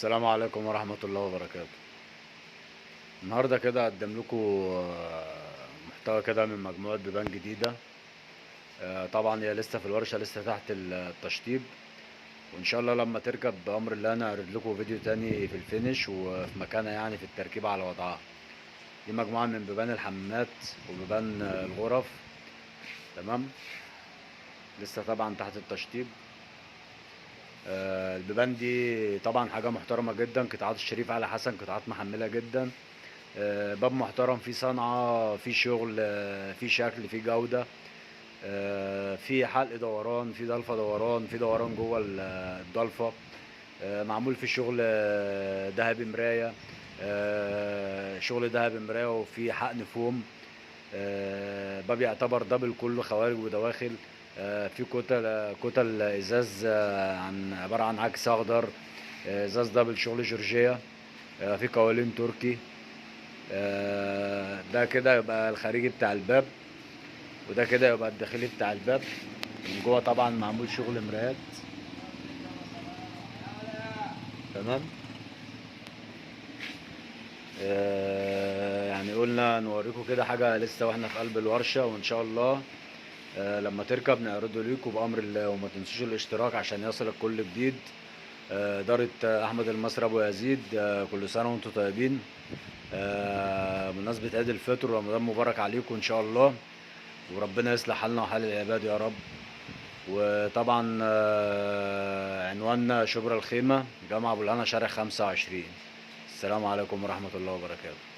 السلام عليكم ورحمة الله وبركاته. النهاردة كده أقدم لكم محتوى كده من مجموعة بيبان جديدة. طبعا هي لسه في الورشة، لسه تحت التشطيب، وإن شاء الله لما تركب بأمر الله أنا أعرض لكم فيديو تاني في الفينش وفي مكانها، يعني في التركيب على وضعها. دي مجموعة من بيبان الحمامات وبيبان الغرف. تمام. لسه طبعا تحت التشطيب. البيبان دي طبعا حاجة محترمة جدا، قطاعات الشريف علي حسن، قطاعات محملة جدا. باب محترم، فيه صنعة، فيه شغل، فيه شكل، فيه جودة. فيه حلق دوران، فيه ضلفة دوران، فيه دوران جوه الضلفة. معمول فيه شغل دهب مراية. شغل دهب مراية وفيه حقن فوم. باب يعتبر دبل، كله خوارج ودواخل. في كتل ازاز، عبارة عن عكس اخضر. ازاز دبل، شغل جورجيا. في قوالين تركي. ده كده يبقى الخارجي بتاع الباب، وده كده يبقى الداخلي بتاع الباب. من جوه طبعا معمول شغل مرايات. تمام. يعني قلنا نوريكم كده حاجة لسه واحنا في قلب الورشة، وان شاء الله لما تركب نعرضه ليكم بأمر الله. وما تنسوش الاشتراك عشان يصلك كل جديد. إدارة أحمد المصري أبو يزيد، كل سنة وأنتم طيبين. بمناسبة عيد الفطر ورمضان مبارك عليكم إن شاء الله، وربنا يصلح حالنا وحال العباد يا رب. وطبعا عنواننا شبرا الخيمة، جامع أبو الهنا، شارع 25. السلام عليكم ورحمة الله وبركاته.